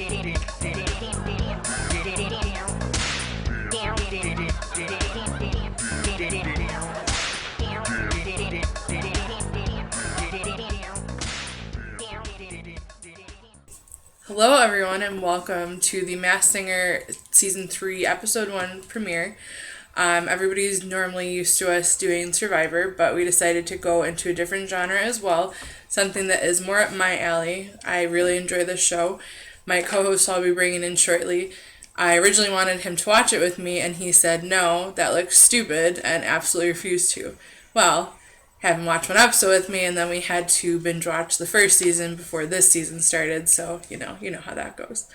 Hello everyone and welcome to the Masked Singer Season 3 Episode 1 premiere. Everybody's normally used to us doing Survivor, but we decided to go into a different genre as well, something that is more up my alley. I really enjoy this show. My co-host I'll be bringing in shortly. I originally wanted him to watch it with me and he said no, that looks stupid, and absolutely refused to. Well, have him watch one episode with me, and then we had to binge watch the first season before this season started, so you know how that goes.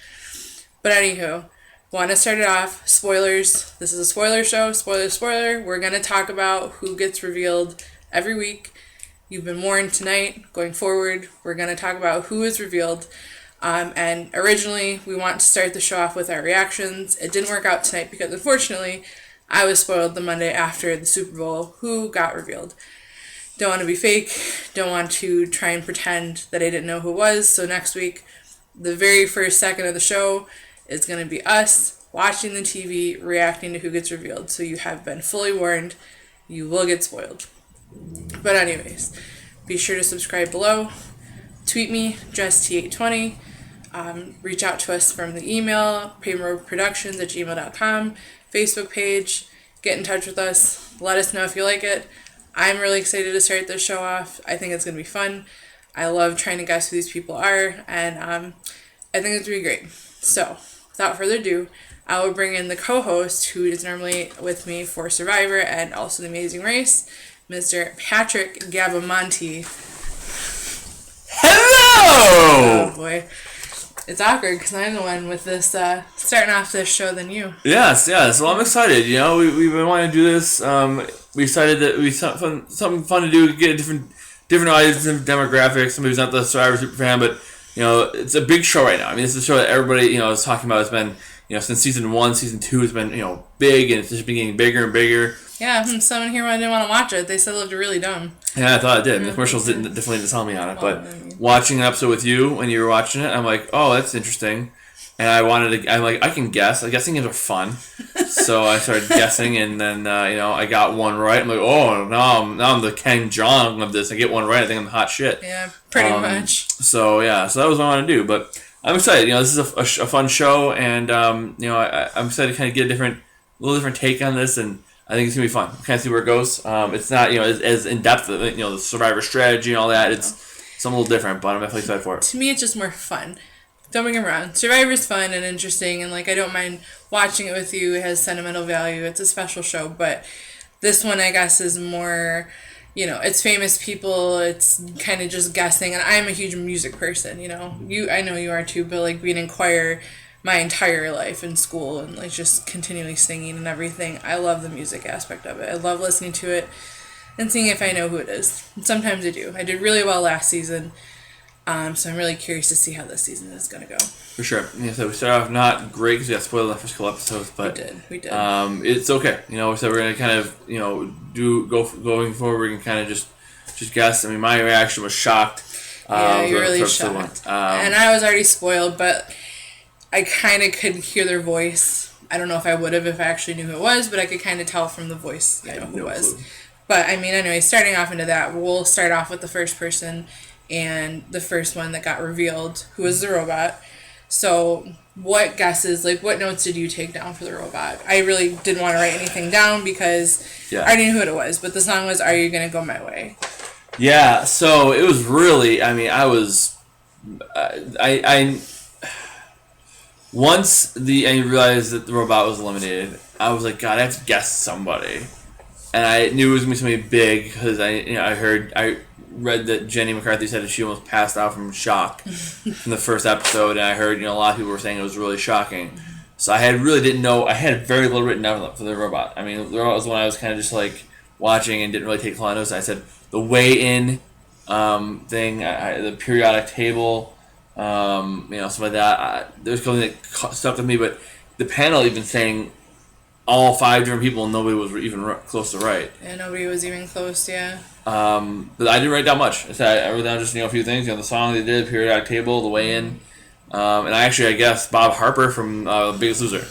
But anywho, want to start it off, spoilers. This is a spoiler show, spoiler. We're going to talk about who gets revealed every week. You've been warned tonight. Going forward, we're going to talk about who is revealed. And originally, we want to start the show off with our reactions. It didn't work out tonight because, unfortunately, I was spoiled the Monday after the Super Bowl who got revealed. Don't want to be fake, don't want to try and pretend that I didn't know who it was, so next week, the very first second of the show is going to be us watching the TV, reacting to who gets revealed, so you have been fully warned, you will get spoiled. But anyways, be sure to subscribe below, tweet me, JessT820, reach out to us from the email, pavmentproductions@gmail.com, Facebook page, get in touch with us, let us know if you like it. I'm really excited to start this show off. I think it's going to be fun. I love trying to guess who these people are, and I think it's going to be great. So, without further ado, I will bring in the co-host who is normally with me for Survivor and also The Amazing Race, Mr. Patrick Gabamonte. Hello! Oh boy. It's awkward because I'm the one with this, starting off this show than you. Yes. Well, I'm excited. You know, we've been wanting to do this. We decided that we something fun to do, get a different audience, different demographics. Somebody who's not the Survivor super fan, but you know, it's a big show right now. I mean, it's a show that everybody is talking about. It's been since season 1, season 2 has been big, and it's just been getting bigger and bigger. Yeah, someone here didn't want to watch it. They said it looked really dumb. Yeah, I thought it did. The commercials definitely didn't tell me on it, but watching an episode with you when you were watching it, I'm like, oh, that's interesting. And I'm like, I can guess. Guessing games are fun. So I started guessing, and then, I got one right. I'm like, oh, now I'm the Ken Jeong of this. I get one right. I think I'm the hot shit. Yeah, pretty much. So that was what I want to do. But I'm excited. This is a fun show, and, I'm excited to kind of get a little different take on this, and I think it's going to be fun. Kind of see where it goes. It's not, as in-depth, the Survivor strategy and all that. It's something a little different, but I'm definitely excited for it. To me, it's just more fun. Don't get me wrong. Survivor's fun and interesting, and, I don't mind watching it with you. It has sentimental value. It's a special show, but this one, I guess, is more, it's famous people. It's kind of just guessing, and I'm a huge music person, I know you are too, but, being in choir my entire life in school and just continually singing and everything. I love the music aspect of it. I love listening to it and seeing if I know who it is. And sometimes I do. I did really well last season, so I'm really curious to see how this season is going to go. For sure. Yeah, so we started off not great because we got spoiled in the first couple episodes, but we did. It's okay. So we're going to kind of going forward. We can kind of just guess. I mean, my reaction was shocked. Yeah, you're really shocked. And I was already spoiled, but I kind of could hear their voice. I don't know if I would have if I actually knew who it was, but I could kind of tell from the voice, who it was. Clue. But, I mean, anyway, starting off into that, we'll start off with the first person and the first one that got revealed, who was the robot. So, what guesses, what notes did you take down for the robot? I really didn't want to write anything down because I already knew who it was, but the song was Are You Gonna Go My Way? Yeah, so it was really, I mean, once I realized that the robot was eliminated, I was like, God, I have to guess somebody. And I knew it was going to be somebody big because I read that Jenny McCarthy said that she almost passed out from shock from the first episode, and I heard a lot of people were saying it was really shocking. So I didn't know. I had very little written down for the robot. I mean, the robot was one I was kind of just watching and didn't really take a lot of notes. I said the weigh-in thing, the periodic table. Something like that. There's something that stuck with me, but the panel even saying all 5 different people and nobody was even close to right. Yeah, nobody was even close, yeah. But I didn't write down much. I wrote down just a few things. The song they did, periodic table, the weigh-in. And I guess Bob Harper from Biggest Loser.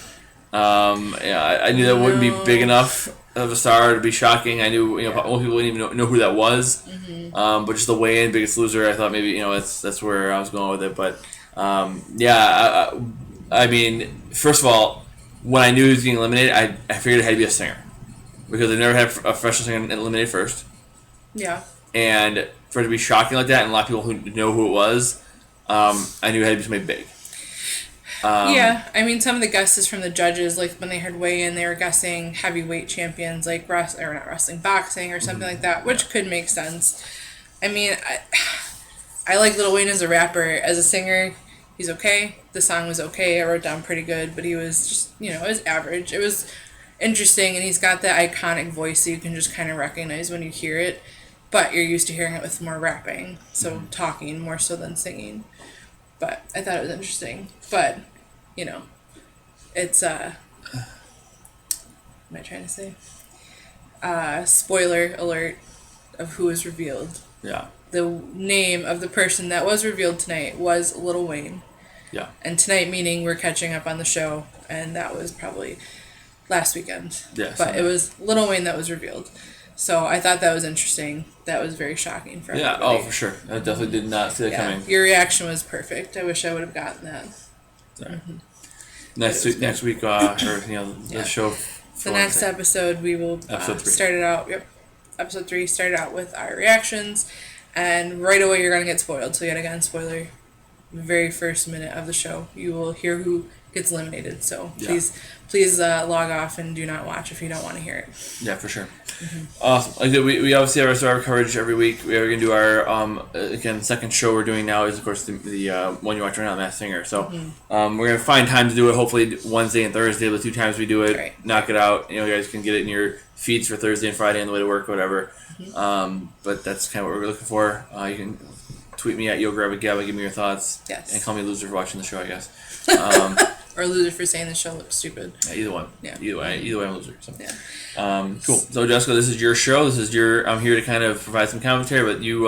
I knew that wouldn't be big enough of a star to be shocking. I knew most people wouldn't even know who that was. But just the way in Biggest Loser, I thought maybe that's where I was going with it. But I mean, first of all, when I knew he was getting eliminated, I figured it had to be a singer because I've never had a professional singer eliminated first. Yeah. And for it to be shocking like that, and a lot of people who know who it was, I knew it had to be somebody big. Yeah, I mean, some of the guesses from the judges, like when they heard weigh-in, they were guessing heavyweight champions, like not wrestling, boxing, or something like that, which could make sense. I mean, I like Lil Wayne as a rapper. As a singer, he's okay. The song was okay. I wrote down pretty good, but he was just, it was average. It was interesting, and he's got that iconic voice that you can just kind of recognize when you hear it, but you're used to hearing it with more rapping, so talking more so than singing. But I thought it was interesting. But, it's, what am I trying to say? Spoiler alert of who was revealed. Yeah. The name of the person that was revealed tonight was Lil Wayne. Yeah. And tonight meaning we're catching up on the show, and that was probably last weekend. Yes. But it was Lil Wayne that was revealed. So I thought that was interesting. That was very shocking for everybody. Yeah, for sure. I definitely did not see that coming. Your reaction was perfect. I wish I would have gotten that. Mm-hmm. Next week, the show. The next episode, we will start it out. Yep, episode 3 started out with our reactions, and right away you're gonna get spoiled. So yet again, spoiler. The very first minute of the show, you will hear who gets eliminated. So please log off and do not watch if you don't want to hear it. Yeah, for sure. Mm-hmm. Awesome. We obviously have our Survivor coverage every week. We're going to do our second show we're doing now is of course the one you watch right now, Masked Singer. So we're going to find time to do it. Hopefully Wednesday and Thursday, the 2 times we do it. Right. Knock it out. You guys can get it in your feeds for Thursday and Friday on the way to work, whatever. Mm-hmm. But that's kind of what we're looking for. You can tweet me at YoGrabAGabba, give me your thoughts. Yes. And call me a loser for watching the show, I guess. Or a loser for saying the show looks stupid. Yeah, either one. Yeah. Either way, I'm a loser. So. Yeah. Cool. So Jessica, this is your show. I'm here to kind of provide some commentary, but you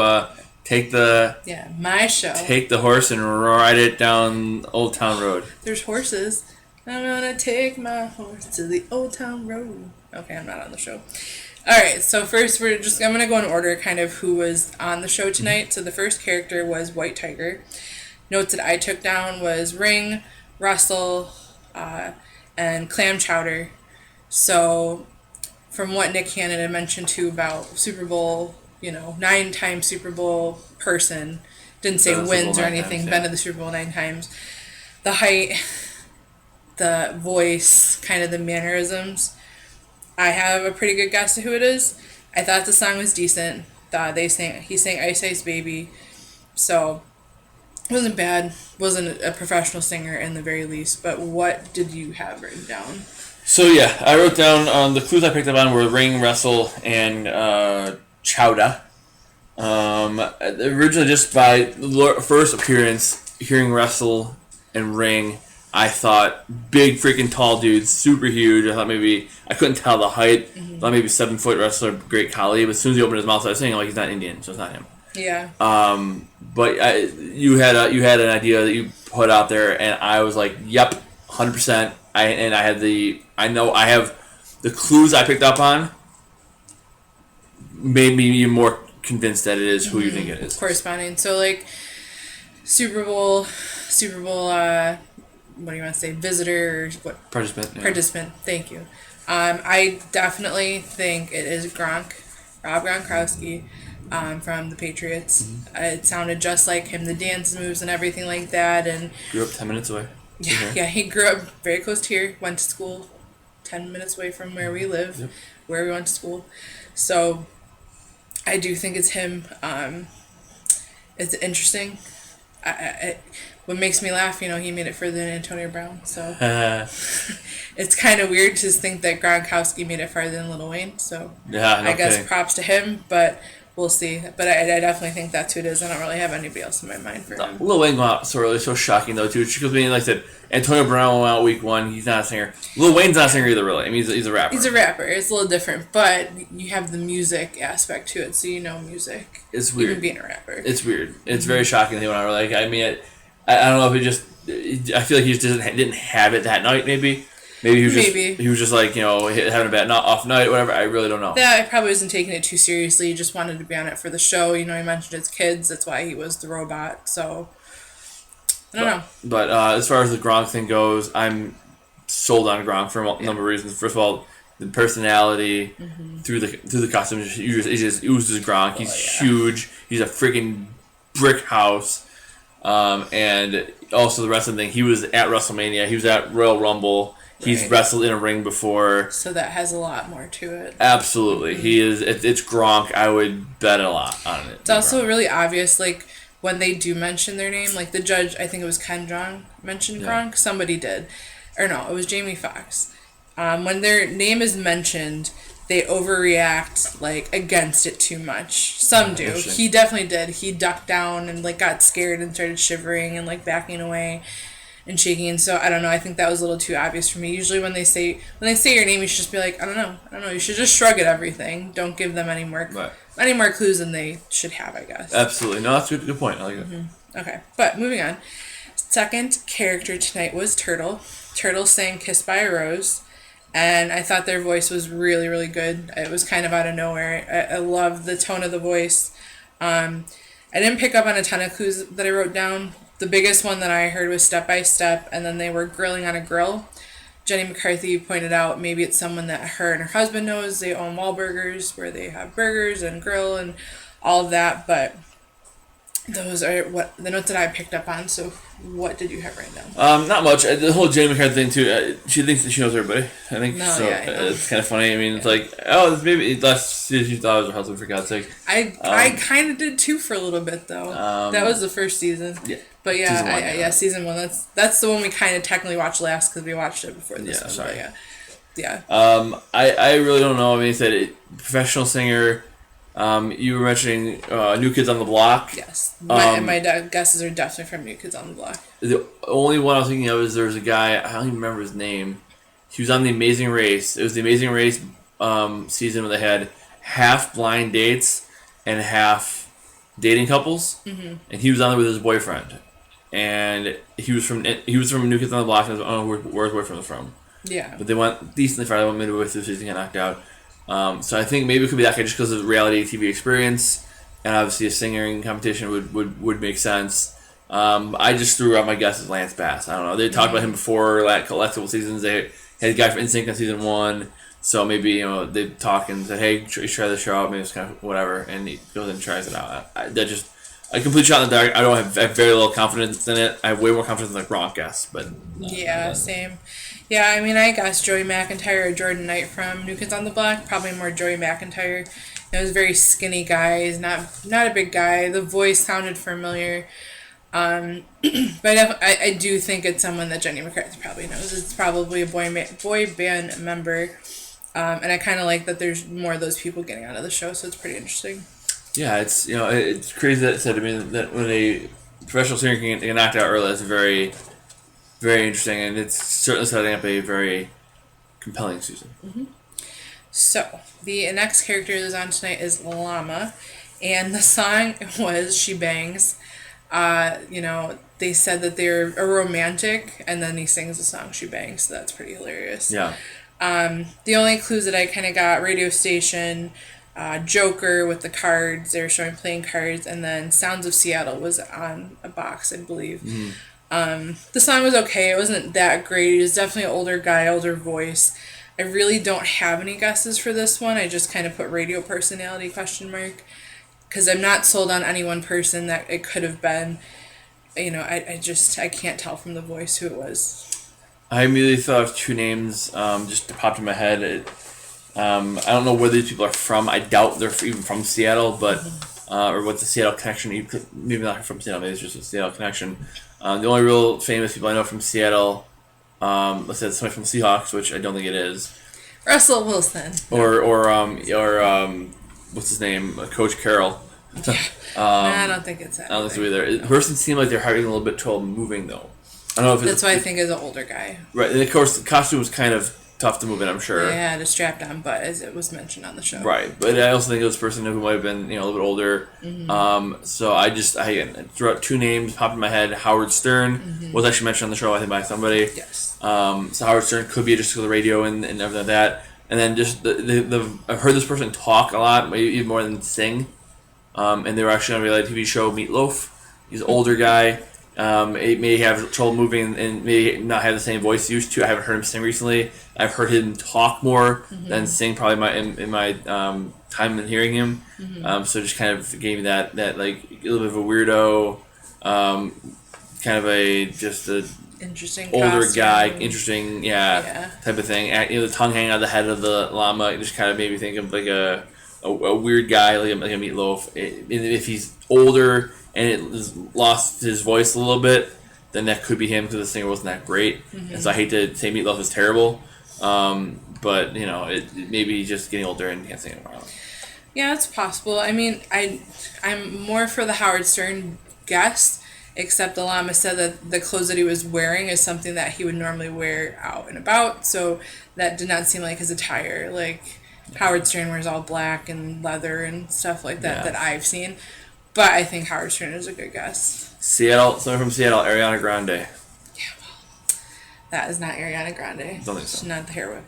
take my show. Take the horse and ride it down Old Town Road. There's horses. I'm gonna take my horse to the Old Town Road. Okay, I'm not on the show. All right, so first I'm going to go in order kind of who was on the show tonight. Mm-hmm. So the first character was White Tiger. Notes that I took down was Ring, Russell, and Clam Chowder. So from what Nick Cannon had mentioned too about Super Bowl, 9-time Super Bowl person, didn't say wins or anything, been to the Super Bowl 9 times. The height, the voice, kind of the mannerisms. I have a pretty good guess of who it is. I thought the song was decent. He sang Ice Ice Baby. So, it wasn't bad. Wasn't a professional singer in the very least. But what did you have written down? So, I wrote down the clues I picked up on were Ring, Wrestle, and Chowda. Originally, just by the first appearance, hearing Wrestle and Ring, I thought big freaking tall dudes, super huge. I thought maybe I couldn't tell the height. I thought maybe 7-foot wrestler, Great Khali. But as soon as he opened his mouth, I was saying he's not Indian, so it's not him. Yeah. But you had an idea that you put out there, and I was like, yep, 100%. I have the clues I picked up on made me even more convinced that it is who you think it is. Corresponding. So Super Bowl. What do you want to say? Visitor or what? Participant. Yeah. Participant. Thank you. I definitely think it is Rob Gronkowski, from the Patriots. Mm-hmm. It sounded just like him, the dance moves and everything like that. And grew up 10 minutes away. Yeah, he grew up very close to here. Went to school 10 minutes away from where we live, where we went to school. So I do think it's him. It's interesting. What makes me laugh, he made it further than Antonio Brown, so it's kind of weird to think that Gronkowski made it farther than Lil Wayne, so I guess props to him, but we'll see. But I definitely think that's who it is. I don't really have anybody else in my mind for him. Lil Wayne went out so shocking, though, too. Because, like I said, Antonio Brown went out week 1. He's not a singer. Lil Wayne's not a singer either, really. I mean, he's a rapper. He's a rapper. It's a little different, but you have the music aspect to it, so music. It's weird. Even being a rapper. It's weird. It's very shocking that he went out. I don't know if it just. I feel like he just didn't have it that night. Maybe he was just like having a bad off night, whatever. I really don't know. Yeah, he probably wasn't taking it too seriously. He just wanted to be on it for the show. He mentioned his kids. That's why he was the robot. So I don't know. But as far as the Gronk thing goes, I'm sold on Gronk for a number of reasons. First of all, the personality through the costume, it just oozes Gronk. He's huge. He's a freaking brick house. And also the wrestling thing. He was at WrestleMania. He was at Royal Rumble. He's wrestled in a ring before. So that has a lot more to it. Absolutely. He is. It's Gronk. I would bet a lot on it. It's also really obvious, like, when they do mention their name, like the judge, I think it was Ken Jeong, mentioned Gronk. Somebody did. Or no, it was Jamie Foxx. When their name is mentioned, they overreact, like, against it too much. Some do. He definitely did. He ducked down and, like, got scared and started shivering and, like, backing away and shaking. And so, I don't know. I think that was a little too obvious for me. Usually when they say your name, you should just be like, I don't know. You should just shrug at everything. Don't give them any more clues than they should have, I guess. Absolutely. No, that's a good point. I like it. Okay. But, moving on. Second character tonight was Turtle. Turtle sang Kissed by a Rose. And I thought their voice was really, really good. It was kind of out of nowhere. I love the tone of the voice. I didn't pick up on a ton of clues that I wrote down. The biggest one that I heard was Step by Step, and then they were grilling on a grill. Jenny McCarthy pointed out maybe it's someone that her and her husband knows. They own Wahlburgers, where they have burgers and grill and all of that. But those are what the notes that I picked up on. So what did you have right now? Not much. The whole Jenny McCarthy thing too. She thinks that she knows everybody. I think it's kind of funny. I mean, it's like, oh, maybe last she thought it was her husband, for God's sake. I kind of did too for a little bit though. That was the first season. Yeah. But season one. That's the one we kind of technically watched last because we watched it before this one. Sorry. But yeah. I really don't know. I mean, you said professional singer. You were mentioning New Kids on the Block. Yes. My guesses are definitely from New Kids on the Block. The only one I was thinking of is there was a guy, I don't even remember his name. He was on The Amazing Race. It was The Amazing Race season where they had half blind dates and half dating couples. Mm-hmm. And he was on there with his boyfriend. And he was from New Kids on the Block, and I was like, oh, where his boyfriend was from. Yeah. But they went decently far. They went midway through the season, got knocked out. So I think maybe it could be that guy just because of the reality TV experience, and obviously a singing competition would make sense. I just threw out my guess as Lance Bass. I don't know. They talked about him before last couple seasons. They had a guy from NSYNC on season 1, so maybe they talk and said, "Hey, try the show out." Maybe it's kind of whatever, and he goes and tries it out. A complete shot in the dark. I have very little confidence in it. I have way more confidence in the Gronk guess, but same. Yeah, I mean, I guess Joey McIntyre or Jordan Knight from New Kids on the Block. Probably more Joey McIntyre. He was a very skinny guy. He's not a big guy. The voice sounded familiar. But I do think it's someone that Jenny McCarthy probably knows. It's probably a boy band member. And I kind of like that there's more of those people getting out of the show, so it's pretty interesting. Yeah, it's crazy that it said to me that when a professional singer can get knocked out early, that's very, very interesting, and it's certainly setting up a very compelling season. Mm-hmm. So, the next character that's on tonight is Llama, and the song was She Bangs. They said that they're a romantic, and then he sings the song She Bangs, so that's pretty hilarious. Yeah. The only clues that I kind of got, radio station, Joker with the cards, they were showing playing cards, and then Sounds of Seattle was on a box, I believe. Mm-hmm. The song was okay. It wasn't that great. He was definitely an older guy, older voice. I really don't have any guesses for this one. I just kind of put radio personality ? Because I'm not sold on any one person that it could have been. I can't tell from the voice who it was. I immediately thought of two names just popped in my head. I don't know where these people are from. I doubt they're even from Seattle, but or what the Seattle connection. Maybe not from Seattle. Maybe it's just a Seattle connection. The only real famous people I know from Seattle, let's say it's somebody from the Seahawks, which I don't think it is. Russell Wilson. Or what's his name? Coach Carroll. I don't think it's that. I don't think so either. The person seemed like they're having a little bit trouble moving though. I don't know if that's why I think is an older guy. Right, and of course the costume was kind of tough to move in, I'm sure. They had a strapped on butt, as it was mentioned on the show. Right, but I also think this person who might have been, a little bit older. So I threw out two names popped in my head. Howard Stern was actually mentioned on the show, I think, by somebody. Yes. So Howard Stern could be just for the radio and everything like that. And then just I've heard this person talk a lot, maybe even more than sing. And they were actually on a reality TV show, Meatloaf. He's an older guy. It may have trouble moving and may not have the same voice he used to. I haven't heard him sing recently. I've heard him talk more than sing probably in my time in hearing him. So just kind of gave me that like a little bit of a weirdo, kind of a interesting older costume. guy, interesting type of thing. The tongue hanging out of the head of the llama just kind of made me think of like a weird guy like a Meatloaf. If he's older and it lost his voice a little bit, then that could be him because the singer wasn't that great. And so I hate to say Meatloaf is terrible, but maybe he's just getting older and can't sing anymore. Yeah, it's possible. I mean, I'm more for the Howard Stern guess, except the llama said that the clothes that he was wearing is something that he would normally wear out and about, so that did not seem like his attire. Like, Howard Stern wears all black and leather and stuff like that that I've seen. But I think Howard Stern is a good guess. Someone from Seattle, Ariana Grande. Yeah, well, that is not Ariana Grande. Don't think so. She's not the hair whip.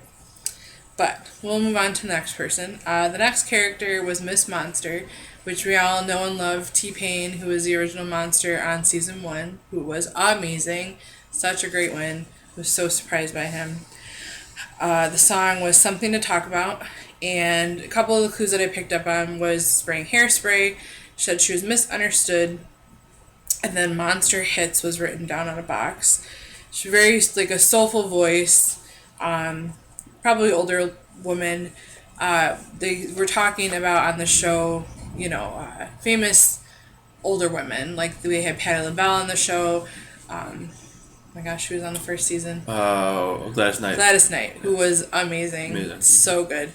But we'll move on to the next person. The next character was Miss Monster, which we all know and love. T-Pain, who was the original Monster on season 1, who was amazing. Such a great win. I was so surprised by him. The song was Something to Talk About, and a couple of the clues that I picked up on was spraying hairspray. She said she was misunderstood, and then Monster Hits was written down on a box. She's very, like, a soulful voice, probably older woman. They were talking about on the show, famous older women. Like, we had Patti LaBelle on the show. My gosh, she was on the first season. Gladys Knight. Gladys Knight, who was amazing. So good.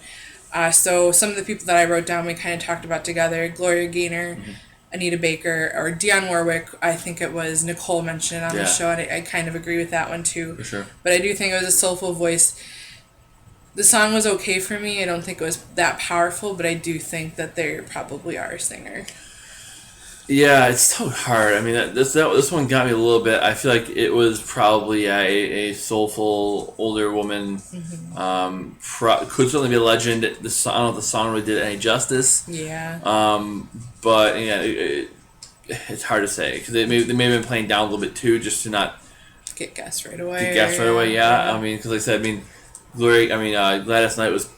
So some of the people that I wrote down, we kind of talked about together. Gloria Gaynor, Anita Baker, or Dionne Warwick. I think it was Nicole mentioned on the show, and I kind of agree with that one too. For sure. But I do think it was a soulful voice. The song was okay for me. I don't think it was that powerful, but I do think that they probably are a singer. Yeah, it's so hard. I mean, this one got me a little bit. I feel like it was probably a soulful older woman. Could certainly be a legend. I don't know if the song really did any justice. Yeah. But it's hard to say because they may have been playing down a little bit too, just to not get guessed right away. Yeah. I mean, because like I said, Gladys Knight was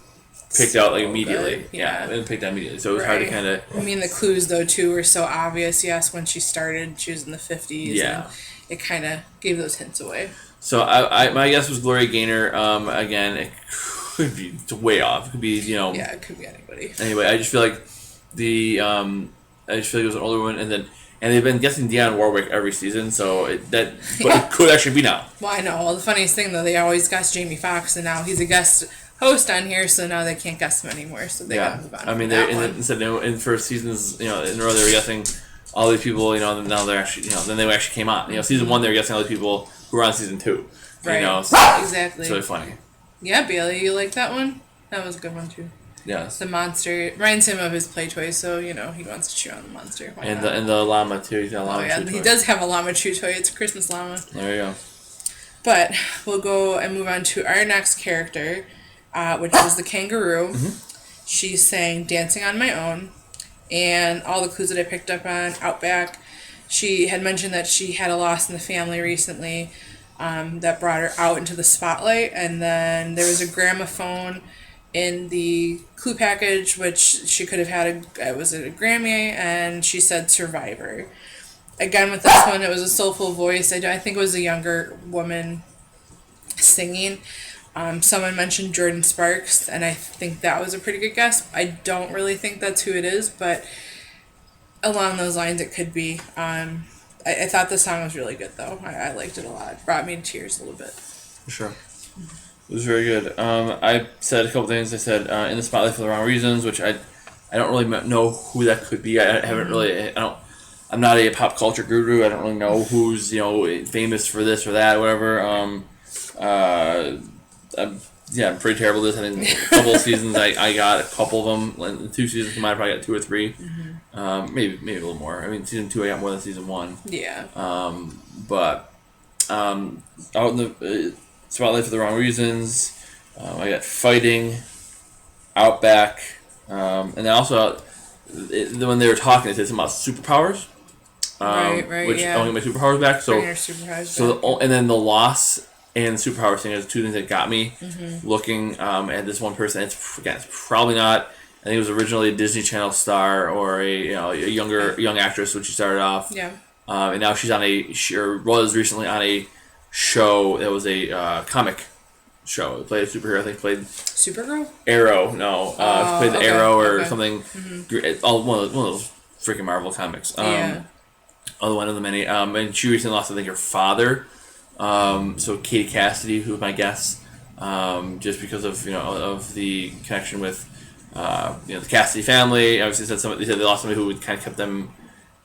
picked out like immediately. Good. Yeah. And picked out immediately. So it was hard to kind of. I mean, the clues though too were so obvious. Yes, when she started, she was in the 50s. Yeah. And it kind of gave those hints away. So my guess was Gloria Gaynor. Again, it could be way off. It could be Yeah, it could be anybody. Anyway, I just feel like it was an older one, and they've been guessing Dionne Warwick every season, so it could actually be now. Well, I know. Well, the funniest thing though, they always guess Jamie Foxx, and now he's a guest host on here, so now they can't guess him anymore. So they gotta move on. I mean, in for seasons, in a row they were guessing all these people. Now they're actually, then they actually came on. Season 1 they were guessing all these people who were on season 2. Right. So exactly. It's really funny. Yeah, Bailey, you like that one? That was a good one too. Yes. The monster reminds him of his play toy, so he wants to chew on the monster. Why not? And the llama too. He's got a llama chew toy. He does have a llama chew toy. It's a Christmas llama. There you go. But we'll go and move on to our next character, which was the kangaroo. She sang "Dancing on My Own," and all the clues that I picked up on Outback. She had mentioned that she had a loss in the family recently that brought her out into the spotlight, and then there was a gramophone in the clue package, which she could have had a Grammy, and she said Survivor. Again, with this one, it was a soulful voice. I think it was a younger woman singing. Someone mentioned Jordan Sparks, and I think that was a pretty good guess. I don't really think that's who it is, but along those lines, it could be. I thought the song was really good, though. I liked it a lot. It brought me to tears a little bit. For sure. It was very good. I said a couple things. I said in the spotlight for the wrong reasons, which I don't really know who that could be. I haven't really. I'm not a pop culture guru. I don't really know who's famous for this or that, or whatever. Yeah, I'm pretty terrible at this. I think a couple of seasons I got a couple of them. In 2 seasons combined, I probably got 2 or 3. Maybe a little more. I mean, season 2 I got more than season 1. Yeah. But out in the spotlight for the wrong reasons. I got fighting, Outback, and then also when they were talking, they said something about superpowers. Right. Which Yeah. I want to get my superpowers back. Bring your superpowers back. And then the loss and superpower thing are the 2 things that got me looking at this one person. It's probably not. I think it was originally a Disney Channel star or a young actress when she started off. Yeah. And now she's was recently on a show that was a comic show. It played a superhero. I think played Supergirl. Arrow. No, played the okay, Arrow or okay. something. One of those freaking Marvel comics. Yeah. One of the many. And she recently lost, I think, her father. So Katie Cassidy, who my guess, just because of of the connection with the Cassidy family. Obviously, they said they lost somebody who kind of kept them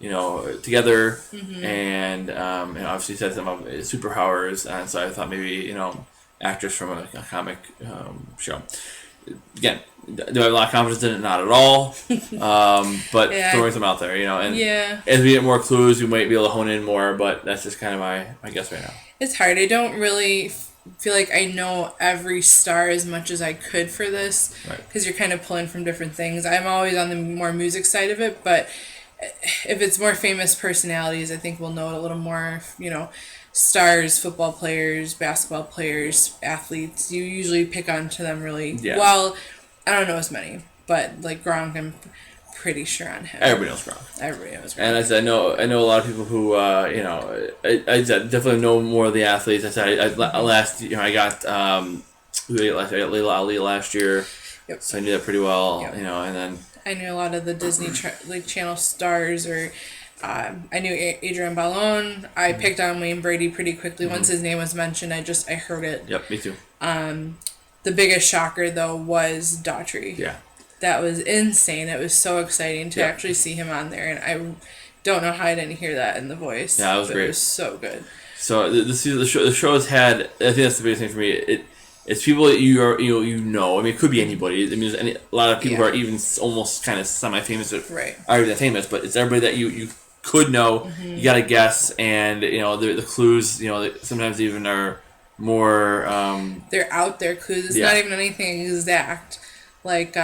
together, and obviously said some of superpowers. And so I thought maybe actress from a comic show. Again, do I have a lot of confidence in it? Not at all. But throwing some out there, and as we get more clues, we might be able to hone in more. But that's just kind of my guess right now. It's hard. I don't really feel like I know every star as much as I could for this, because you're kind of pulling from different things. I'm always on the more music side of it, but if it's more famous personalities, I think we'll know it a little more. Stars, football players, basketball players, athletes. You usually pick onto them really well. I don't know as many, but like Gronk, I'm pretty sure on him. Everybody knows Gronk. Everybody knows Gronk. And I said, I know a lot of people who, I definitely know more of the athletes. I said, last year I got, who did I get last year? I got Layla Ali last year. Yep. So I knew that pretty well, Yep. and then. I knew a lot of the Disney Channel stars, or I knew Adrian Ballon. I picked on Wayne Brady pretty quickly. Once his name was mentioned, I heard it. Yep, me too. The biggest shocker, though, was Daughtry. Yeah. That was insane. It was so exciting to actually see him on there, and I don't know how I didn't hear that in the voice. Yeah, it was great. It was so good. So the show has had. I think that's the biggest thing for me. It's people that you know. I mean, it could be anybody. I mean, a lot of people who are even almost kind of semi-famous, Right? Aren't even famous, but it's everybody that you could know. You got to guess, and the clues. Sometimes even are more. They're out there clues. It's not even anything exact. Like,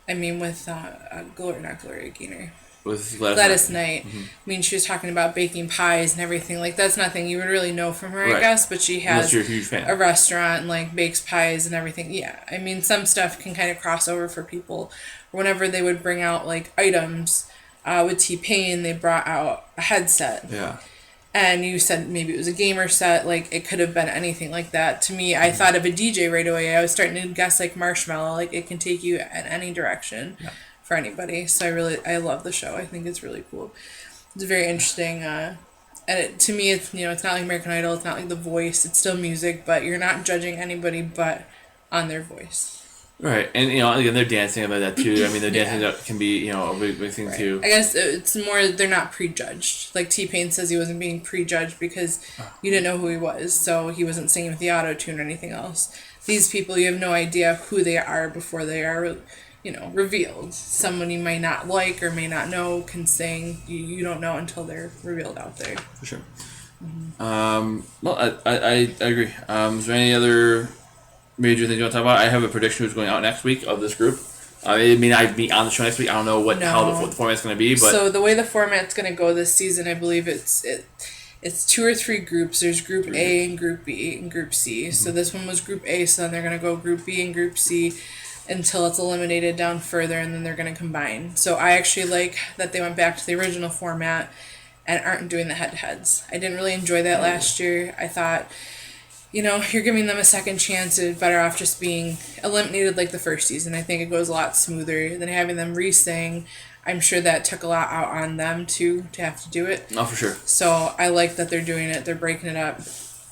with not Gloria Gaynor. With Gladys Knight. I mean, she was talking about baking pies and everything. Like, that's nothing you would really know from her, I guess. But she has you're a huge fan. A restaurant and, like, bakes pies and everything. Yeah. I mean, some stuff can kind of cross over for people. Whenever they would bring out, like, items, with T-Pain, they brought out a headset. Yeah. And you said maybe it was a gamer set. Like, it could have been anything like that. To me, I thought of a DJ right away. I was starting to guess, like, Marshmallow. Like, it can take you in any direction. Yeah. For anybody. So I love the show. I think it's really cool. It's very interesting. And to me, it's it's not like American Idol. It's not like The Voice. It's still music, but you're not judging anybody but on their voice. Right, and again, they're dancing about that too. I mean, the dancing can be a big thing too. I guess it's more they're not prejudged. Like T-Pain says, he wasn't being prejudged because you didn't know who he was, so he wasn't singing with the auto tune or anything else. These people, you have no idea who they are before they are. Revealed. Someone you may not like or may not know can sing. You don't know until they're revealed out there. For sure. Well, I agree. Is there any other major things you want to talk about? I have a prediction who's going out next week of this group. It may not be on the show next week. I don't know what the format's going to be. But so the way the format's going to go this season, I believe it's 2 or 3 groups. There's Group A and Group B and Group C. So this one was Group A, so then they're going to go Group B and Group C until it's eliminated down further, and then they're going to combine. So I actually like that they went back to the original format and aren't doing the head-to-heads. I didn't really enjoy that last year. I thought, you're giving them a second chance. It's better off just being eliminated like the first season. I think it goes a lot smoother than having them re-sing. I'm sure that took a lot out on them, too, to have to do it. Oh, for sure. So I like that they're doing it. They're breaking it up,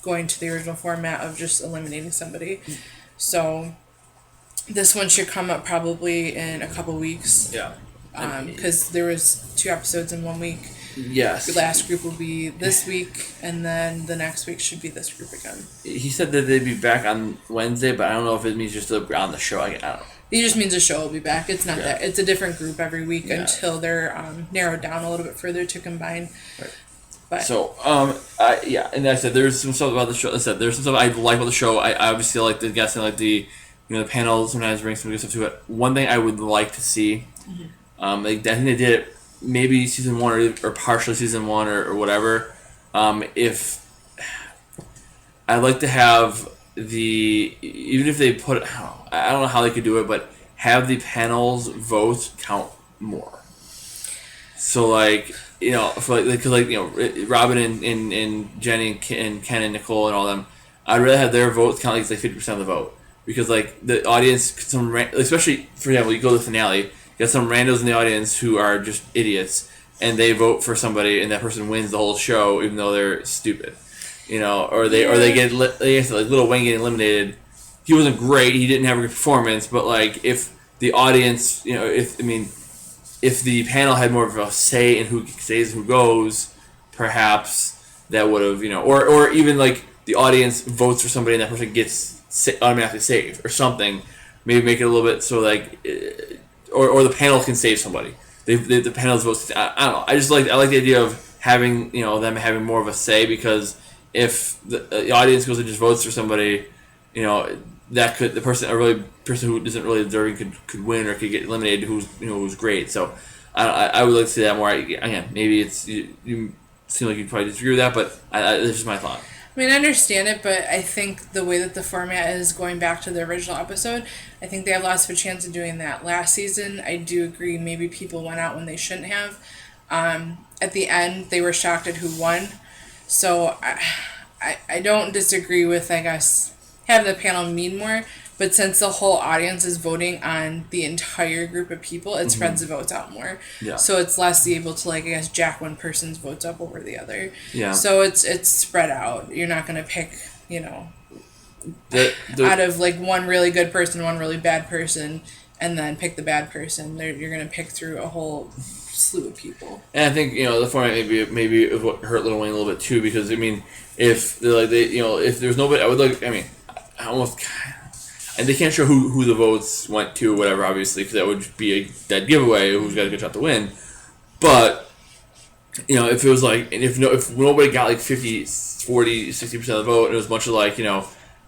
going to the original format of just eliminating somebody. So this one should come up probably in a couple weeks. Yeah. Because there was 2 episodes in 1 week. Yes. The last group will be this week, and then the next week should be this group again. He said that they'd be back on Wednesday, but I don't know if it means just they'll be on the show. I don't know. It just means the show will be back. It's not that. It's a different group every week until they're narrowed down a little bit further to combine. Right. But so, and I said there's some stuff about the show. I said there's some stuff I like about the show. I obviously like the guessing, like the the panel sometimes brings some good stuff to it. One thing I would like to see, I think they did it maybe season 1 or partially season 1 or whatever. If I'd like to have even if they put I don't know how they could do it, but have the panel's votes count more. So because Robin and Jenny and Ken and Nicole and all them, I'd rather have their votes count like 50% of the vote, because the audience, especially for example, you go to the finale, you got some randos in the audience who are just idiots, and they vote for somebody, and that person wins the whole show even though they're stupid, or they get like Lil Wayne getting eliminated. He wasn't great. He didn't have a good performance, but if the audience, if the panel had more of a say in who stays and who goes, perhaps that would have, or even the audience votes for somebody and that person gets automatically saved or something. Maybe make it a little bit so or the panel can save somebody. The panel's votes. I don't know. I like the idea of having them having more of a say, because if the audience goes and just votes for somebody, that could the person who isn't really deserving could win or could get eliminated, who's great. So I would like to see that more. Again, maybe it's you seem like you probably disagree with that, but that's just my thought. I mean, I understand it, but I think the way that the format is going back to the original episode, I think they have lots of a chance of doing that. Last season, I do agree, maybe people went out when they shouldn't have. At the end, they were shocked at who won. So I don't disagree with, I guess, having the panel mean more, but since the whole audience is voting on the entire group of people, it spreads the votes out more. Yeah. So it's less able to, jack one person's votes up over the other. Yeah. So it's spread out. You're not going to pick, out of, one really good person, one really bad person, and then pick the bad person. You're going to pick through a whole slew of people. And I think, the format maybe is what hurt Lil Wayne a little bit too, because, if if there's nobody, I would and they can't show who the votes went to or whatever, obviously, because that would be a dead giveaway who's got a good shot to win. But, if it was if nobody got 50, 40, 60% of the vote, and it was a bunch of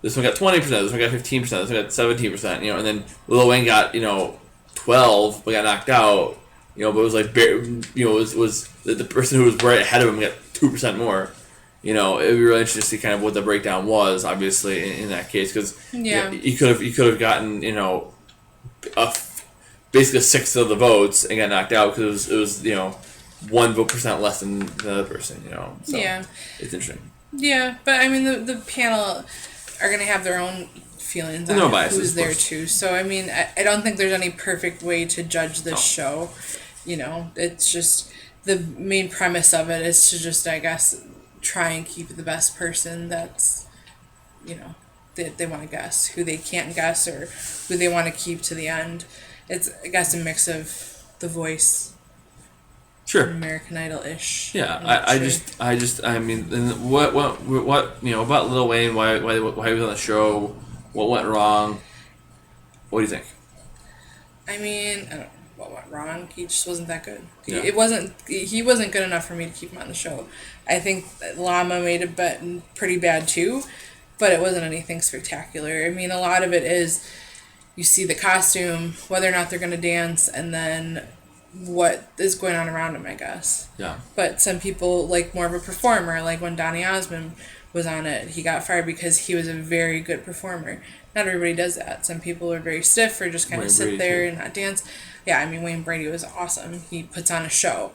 this one got 20%, this one got 15%, this one got 17%, and then Lil Wayne got, 12, but got knocked out, but it was was the person who was right ahead of him got 2% more. It would be really interesting to see kind of what the breakdown was, obviously, in that case, because he could have gotten basically a sixth of the votes and got knocked out because it was 1% less than the other person. So it's interesting. Yeah, but the panel are gonna have their own feelings on who's there too. So I don't think there's any perfect way to judge this show. It's just the main premise of it is to just, I guess, try and keep the best person that's, they want to guess, who they can't guess, or who they want to keep to the end. It's, I guess, a mix of The Voice, sure, American Idol-ish. Yeah, what about Lil Wayne? Why he was on the show? What went wrong? What do you think? I don't know what went wrong. He just wasn't that good. Yeah. He wasn't good enough for me to keep him on the show. I think Llama made it pretty bad too, but it wasn't anything spectacular. A lot of it is you see the costume, whether or not they're going to dance, and then what is going on around him, I guess. Yeah. But some people like more of a performer, like when Donny Osmond was on it, he got fired because he was a very good performer. Not everybody does that. Some people are very stiff or just kind of sit there and not dance. Yeah, Wayne Brady was awesome. He puts on a show.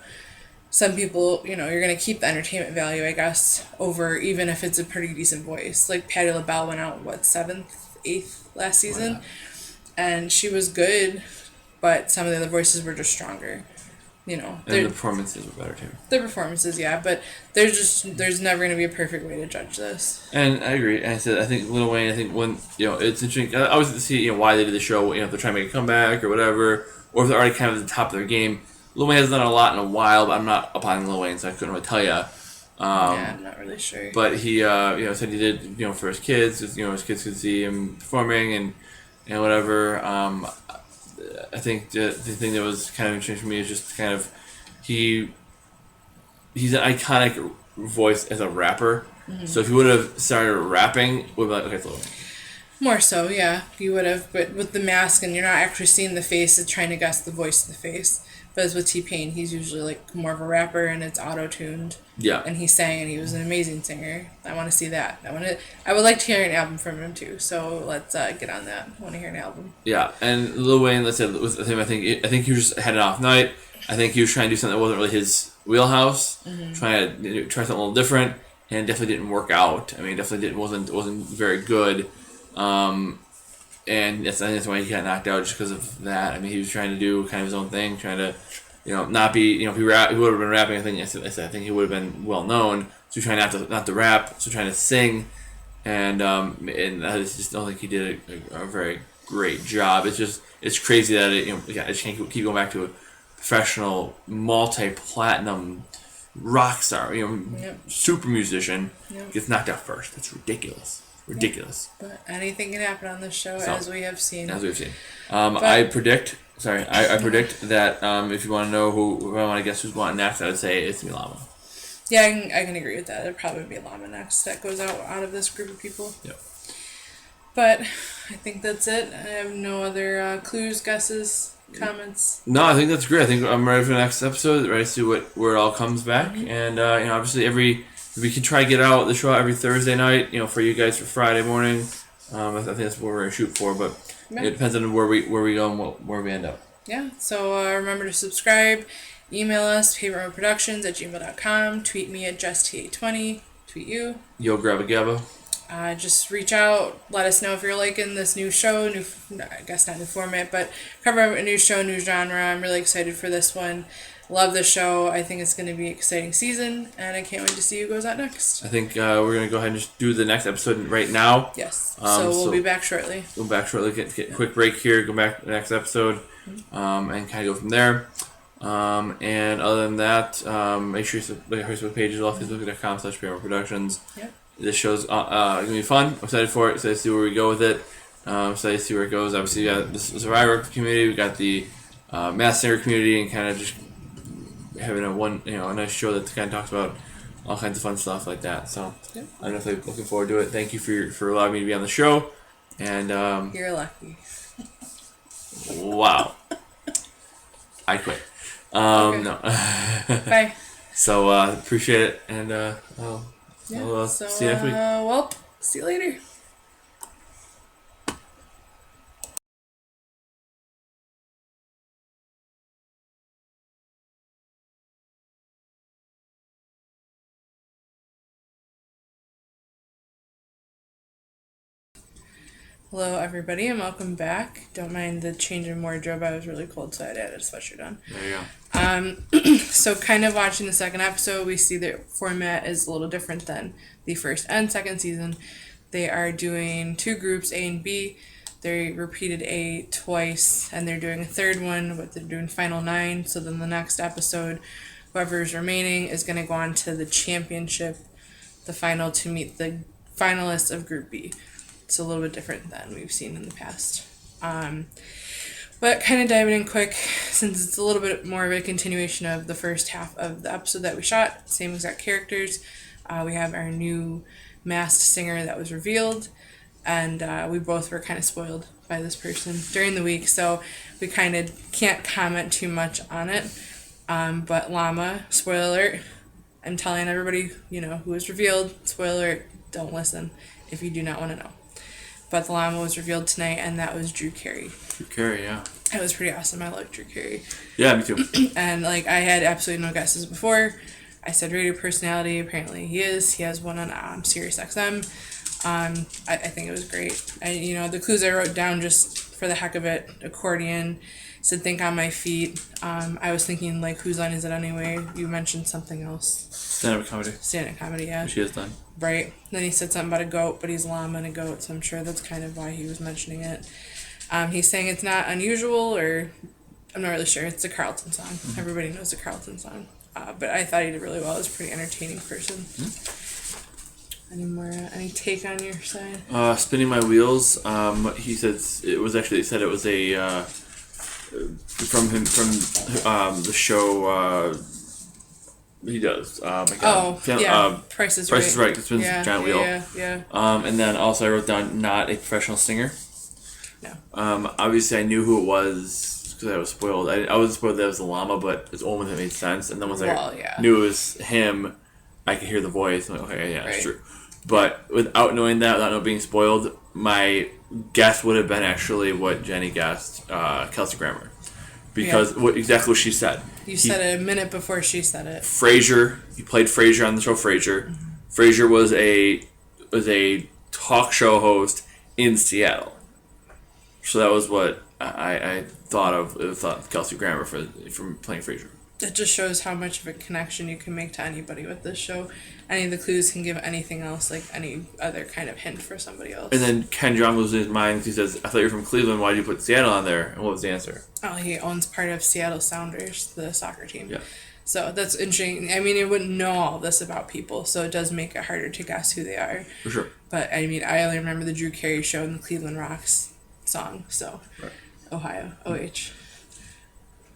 Some people, you're going to keep the entertainment value, I guess, over even if it's a pretty decent voice. Like Patti LaBelle went out, 7th, 8th last season? Yeah. And she was good, but some of the other voices were just stronger. And the performances were better too. The performances, yeah, but there's never going to be a perfect way to judge this. And I agree. And I think Lil Wayne, when, it's interesting. I was to see, why they did the show, if they're trying to make a comeback or whatever, or if they're already kind of at the top of their game. Lil Wayne hasn't done a lot in a while, but I'm not up on Lil Wayne, so I couldn't really tell you. Yeah, I'm not really sure. But he, said he did, for his kids. His kids could see him performing and whatever. I think the thing that was kind of interesting for me is just kind of he's an iconic voice as a rapper. Mm-hmm. So if he would have started rapping, we'd be like, okay, it's Lil Wayne. More so, yeah, you would have. But with the mask and you're not actually seeing the face, it's trying to guess the voice of the face. But as with T-Pain, he's usually like more of a rapper and it's auto-tuned. Yeah. And he sang and he was an amazing singer. I want to see that. I would like to hear an album from him too. So let's get on that. I want to hear an album. Yeah, and Lil Wayne, let's say with him, I think he just had an off night. I think he was trying to do something that wasn't really his wheelhouse. Mm-hmm. Trying to try something a little different, and definitely didn't work out. I mean, definitely wasn't very good. And that's why he got knocked out just because of that. I mean, he was trying to do kind of his own thing, trying to, not be, if he would have been rapping. I think he would have been well known. So he's trying not to rap, so trying to sing, and I just don't think he did a very great job. It's crazy that I just can't keep going back to a professional, multi-platinum rock star, super musician gets knocked out first. That's ridiculous. Ridiculous. But anything can happen on this show, as we have seen. I predict that if you want to know who I want to guess who's going next, I would say it's me, Llama. Yeah, I can agree with that. It'd probably be Llama next that goes out of this group of people. Yep. But I think that's it. I have no other clues, guesses, comments. No, I think that's great. I think I'm ready for the next episode. Ready to see where it all comes back. Mm-hmm. And obviously we can try to get out the show every Thursday night, for you guys for Friday morning. I think that's what we're going to shoot for, but it depends on where we go and where we end up. Yeah, so remember to subscribe, email us, pavement@gmail.com, tweet me at justt20, tweet you. Yo, grab a gabba. Just reach out, let us know if you're liking this new show, I guess not new format, but cover a new show, new genre. I'm really excited for this one. Love the show. I think it's going to be an exciting season, and I can't wait to see who goes out next. I think we're going to go ahead and just do the next episode right now. Yes. So we'll be back shortly. Get a quick break here, go back to the next episode, and kind of go from there. And other than that, make sure you look at our Facebook page as well, facebook.com/Pavement Yep. This show's going to be fun. I'm excited for it. Excited to see where we go with it. Excited to see where it goes. Obviously, we got the Survivor community. We got the Masked Singer community, and kind of just having a nice show that kind of talks about all kinds of fun stuff like that. So I'm definitely looking forward to it. Thank you for allowing me to be on the show. And you're lucky. Wow. I quit. No. Bye. So appreciate it, and I'll see you next week. Well, see you later. Hello, everybody, and welcome back. Don't mind the change in wardrobe. I was really cold, so I added a sweatshirt on. There you go. So kind of watching the second episode, we see the format is a little different than the first and second season. They are doing two groups, A and B. They repeated A twice, and they're doing a third one, but they're doing final 9. So then the next episode, whoever's remaining is going to go on to the championship, the final, to meet the finalists of Group B. It's a little bit different than we've seen in the past. But kind of diving in quick, since it's a little bit more of a continuation of the first half of the episode that we shot, same exact characters. We have our new masked singer that was revealed, and we both were kind of spoiled by this person during the week, so we kind of can't comment too much on it. But Llama, spoiler alert, I'm telling everybody, who was revealed, spoiler alert, don't listen if you do not want to know. But the Llama was revealed tonight, and that was Drew Carey. Drew Carey, yeah. It was pretty awesome. I like Drew Carey. Yeah, me too. And, I had absolutely no guesses before. I said radio personality. Apparently he is. He has one on Sirius XM. I think it was great. The clues I wrote down just for the heck of it, accordion, said think on my feet. I was thinking, whose line is it anyway? You mentioned something else. Stand-up comedy, yeah. Which he has done. Right. Then he said something about a goat, but he's a llama and a goat, so I'm sure that's kind of why he was mentioning it. He's saying it's not unusual or I'm not really sure. It's a Carlton song. Mm-hmm. Everybody knows the Carlton song. But I thought he did really well. He was a pretty entertaining person. Mm-hmm. Any take on your side? Spinning My Wheels. He said it was actually. He said it was a from the show. He does. Price is Price is Right. It's been giant wheel. Yeah. And then also I wrote down not a professional singer. No. Obviously I knew who it was because I was spoiled. I wasn't spoiled that it was the llama, but it's only when it made sense. And then once I knew it was him, I could hear the voice. I'm like, okay, yeah, it's true. But without knowing that, without being spoiled, my guess would have been actually what Jenny guessed, Kelsey Grammer. Because exactly what she said. You said it a minute before she said it. Frasier. He played Frasier on the show Frasier. Mm-hmm. Frasier was a talk show host in Seattle. So that was what I thought of Kelsey Grammer from playing Frasier. It just shows how much of a connection you can make to anybody with this show. Any of the clues can give anything else, like any other kind of hint for somebody else. And then Ken Jeong loses his mind. He says, I thought you were from Cleveland. Why did you put Seattle on there? And what was the answer? Oh, he owns part of Seattle Sounders, the soccer team. Yeah. So that's interesting. I mean, you wouldn't know all this about people, so it does make it harder to guess who they are. For sure. But, I mean, I only remember the Drew Carey show and the Cleveland Rocks song, so. Right. Ohio. OH.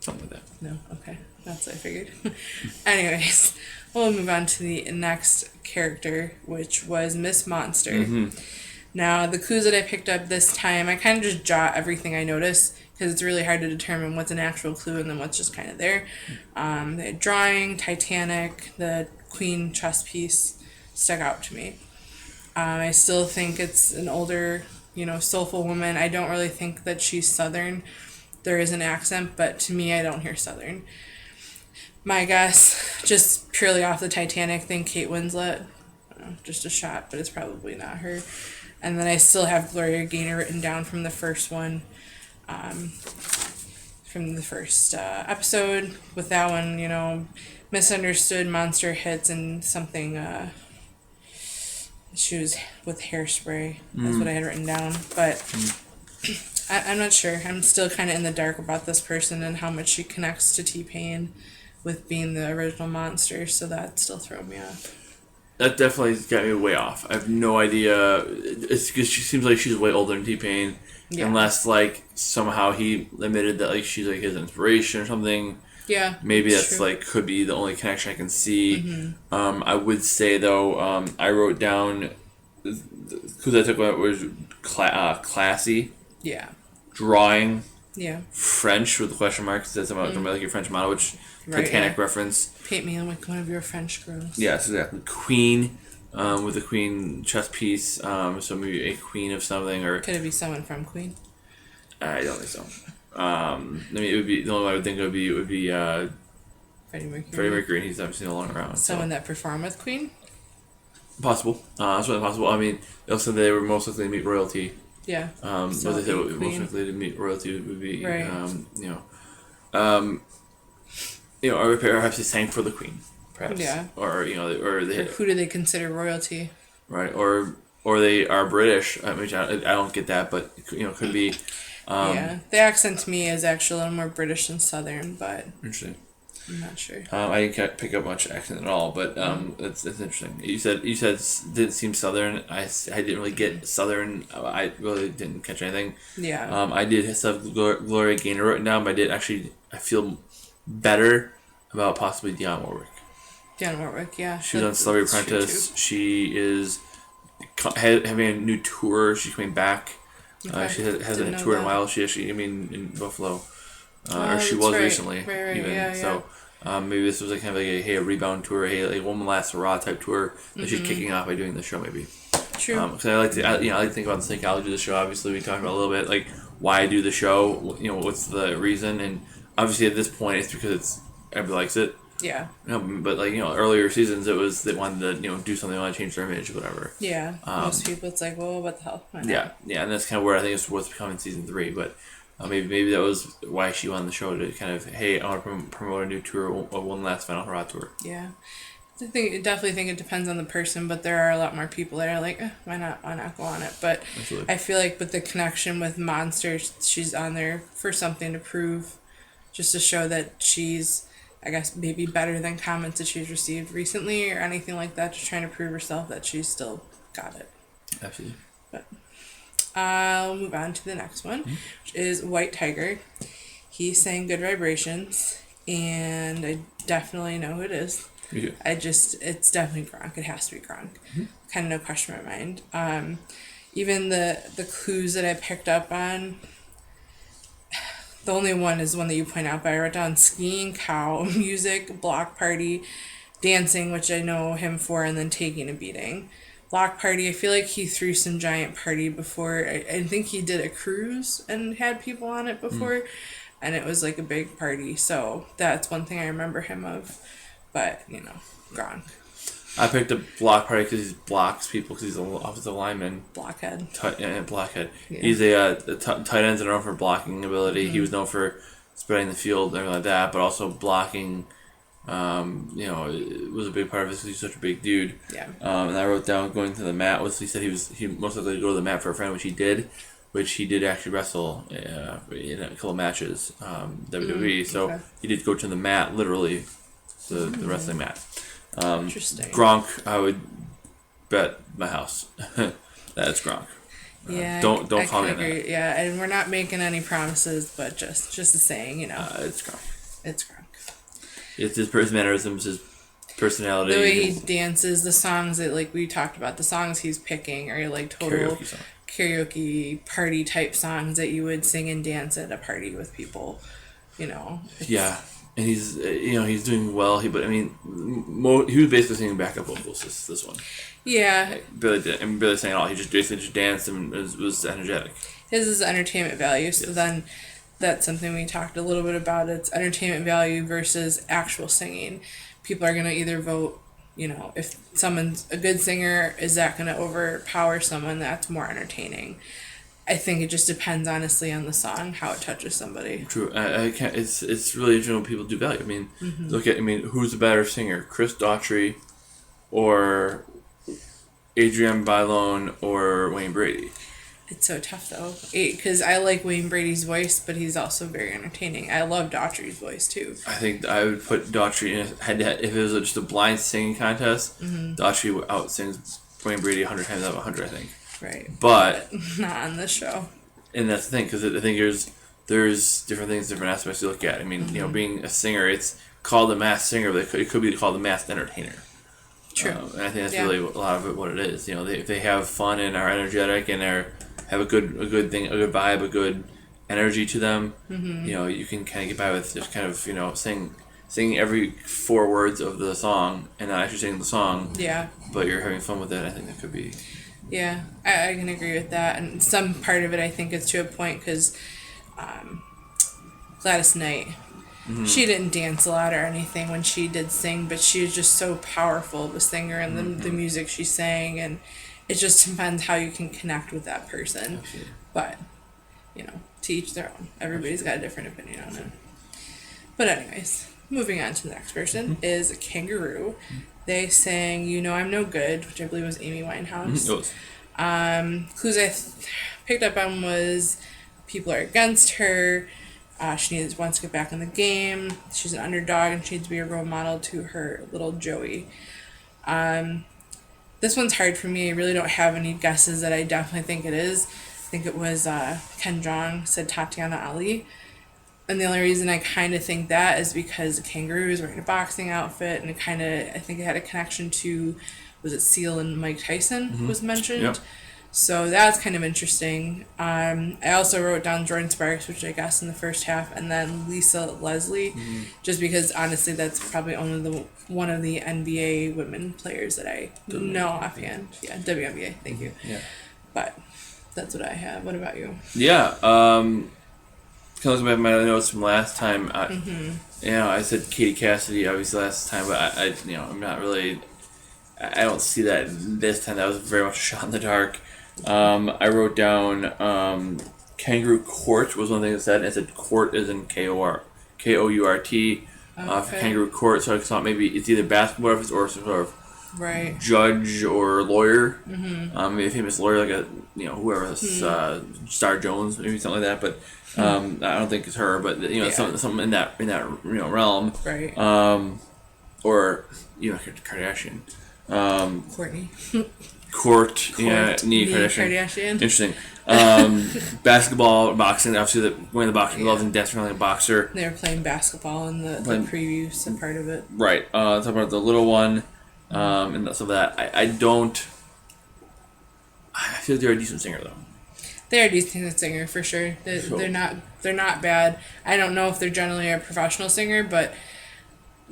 Something like that. No? Okay. That's what I figured. Anyways, we'll move on to the next character, which was Miss Monster. Mm-hmm. Now, the clues that I picked up this time, I kind of just jot everything I notice because it's really hard to determine what's an actual clue and then what's just kind of there. The drawing, Titanic, the Queen chess piece stuck out to me. I still think it's an older, soulful woman. I don't really think that she's Southern. There is an accent, but to me, I don't hear Southern. My guess, just purely off the Titanic thing, Kate Winslet. Just a shot, but it's probably not her. And then I still have Gloria Gaynor written down from the first one, from the first episode. With that one, misunderstood monster hits and something. She was with hairspray. That's what I had written down, but. I'm not sure. I'm still kind of in the dark about this person and how much she connects to T-Pain with being the original monster, so that still throws me off. That definitely got me way off. I have no idea. It's because she seems like she's way older than T-Pain, unless somehow he admitted that she's his inspiration or something. Yeah, maybe that's true. Could be the only connection I can see. Mm-hmm. I would say though, I wrote down because I took what was classy. Yeah. Drawing. Yeah. French with the question mark says something about your French model, which Titanic reference. Paint me like one of your French girls. Yes, exactly. Queen, with the Queen chess piece. So maybe a queen of something, or could it be someone from Queen? I don't think so. It would be the only one I would think it would be Freddie Mercury. Freddie Mercury, and he's obviously no longer around. Someone that performed with Queen. Possible. That's really possible. I mean, they also said they were most likely to meet royalty. Yeah. What they said most likely to meet royalty would be, right. Or perhaps they sang for the Queen, perhaps. Yeah. Or who do they consider royalty? Right. Or they are British. I mean, I don't get that, but could be. The accent to me is actually a little more British than Southern, but interesting. I'm not sure. I didn't pick up much accent at all, but it's interesting. You said didn't seem Southern. I didn't really get Southern. I really didn't catch anything. Yeah. I did have Gloria Gaynor written down, but I feel better about possibly Dionne Warwick. Dionne Warwick, yeah. She was on Celebrity Apprentice. She is having a new tour. She's coming back. Okay. She hasn't toured in a while. She actually, in Buffalo. Or she was recently, even. Yeah, so maybe this was kind of a rebound tour, Woman Last Hurrah type tour that she's kicking off by doing the show, maybe. True. Because I like to think about the psychology of the show. Obviously, we talked about a little bit why I do the show. What's the reason? And obviously, at this point, it's because everybody likes it. Yeah. But earlier seasons, it was they wanted to do something, want to change their image, or whatever. Yeah. Most people, it's what the hell? Yeah, and that's kind of where I think it's what's becoming season 3, but. Maybe that was why she won the show, to kind of, hey, I want to promote a new tour, one last Final Hurrah tour. Yeah. Definitely think it depends on the person, but there are a lot more people that are like, why not go on it? But absolutely. I feel like with the connection with Monster, she's on there for something to prove just to show that she's, I guess, maybe better than comments that she's received recently or anything like that, just trying to prove herself that she's still got it. Absolutely. But I'll move on to the next one, which is White Tiger. He sang Good Vibrations, and I definitely know who it is. Yeah. It's definitely Gronk. It has to be Gronk. Kind of no question in my mind. Even the clues that I picked up on, the only one is one that you point out, but I wrote down skiing, cow, music, block party, dancing, which I know him for, and then taking a beating. Block party, I feel like he threw some giant party before. I think he did a cruise and had people on it before, and it was like a big party. So that's one thing I remember him of. But, Gronk. I picked up block party because he blocks people because he's an offensive lineman. Blockhead. Blockhead. Yeah. He's tight ends are known for blocking ability. He was known for spreading the field and everything like that, but also blocking. It was a big part of it because he's such a big dude. Yeah. And I wrote down going to the mat was he said he most likely go to the mat for a friend, which he did actually wrestle in a couple of matches, WWE. So okay. he did go to the mat, literally, the wrestling mat. Interesting. Gronk, I would bet my house that's Gronk. Yeah. Don't call me on that. Yeah, and we're not making any promises, but just a saying, It's Gronk. It's Gronk. It's his mannerisms, his personality. The way he dances, the songs that, like we talked about, the songs he's picking are like total karaoke party type songs that you would sing and dance at a party with people, Yeah, and he's doing well. He was basically singing backup vocals this one. Yeah. Barely saying it all. He just basically danced and was energetic. His is entertainment value, so then that's something we talked a little bit about. It's entertainment value versus actual singing. People are going to either vote, if someone's a good singer, is that going to overpower someone that's more entertaining? I think it just depends, honestly, on the song, how it touches somebody. True. I can't. It's really interesting when people do value. I mean, look at. Who's the better singer, Chris Daughtry, or Adrienne Bailon, or Wayne Brady? It's so tough though, because I like Wayne Brady's voice, but he's also very entertaining. I love Daughtry's voice too. I think I would put Daughtry in head-to-head. If it was just a blind singing contest, Daughtry out-sings Wayne Brady 100 times out of 100, I think. Right. But not on this show. And that's the thing, because I think there's different things, different aspects to look at. Being a singer, it's called a masked singer, but it could be called a masked entertainer. True. And I think that's really a lot of it. What it is, if they have fun and are energetic and have a good vibe, a good energy to them. You can kind of get by with just kind of singing every 4 words of the song and not actually singing the song. Yeah. But you're having fun with it. I think that could be. Yeah, I can agree with that, and some part of it I think is to a point because Gladys Knight. She didn't dance a lot or anything when she did sing, but she was just so powerful of a singer and the music she sang, and it just depends how you can connect with that person. Absolutely. But, to each their own. Everybody's got a different opinion on it. But anyways, moving on to the next person is Kangaroo. They sang You Know I'm No Good, which I believe was Amy Winehouse. Clues I picked up on was people are against her. She wants to get back in the game. She's an underdog and she needs to be a role model to her little Joey. This one's hard for me. I really don't have any guesses that I definitely think it is. I think it was Ken Jeong said Tatiana Ali. And the only reason I kind of think that is because the Kangaroo is wearing a boxing outfit, and I think it had a connection to, was it Seal and Mike Tyson was mentioned? Yep. So that's kind of interesting. I also wrote down Jordan Sparks, which I guess in the first half, and then Lisa Leslie, just because honestly that's probably only one of the NBA women players that I know offhand. Yeah, WNBA. Thank you. Yeah. But that's what I have. What about you? Yeah. Kind of looking back at my notes from last time. I said Katie Cassidy obviously last time, but I'm not really. I don't see that this time. That was very much a shot in the dark. I wrote down Kangaroo Court was one thing I said, and I said court is in Kourt for Kangaroo Court. So I thought maybe it's either basketball or some sort of right. judge or lawyer, maybe a famous lawyer like whoever Star Jones, maybe something like that. But I don't think it's her. But something in that realm, right? Or Kardashian, Courtney. Kourtney Kardashian. Interesting. Basketball, boxing. Obviously, wearing the boxing gloves and dancing around like a boxer. They were playing basketball in the preview some part of it. Right. Talk about the little one, and so that I don't. I feel like they're a decent singer though. They're a decent singer for sure. They're not bad. I don't know if they're generally a professional singer, but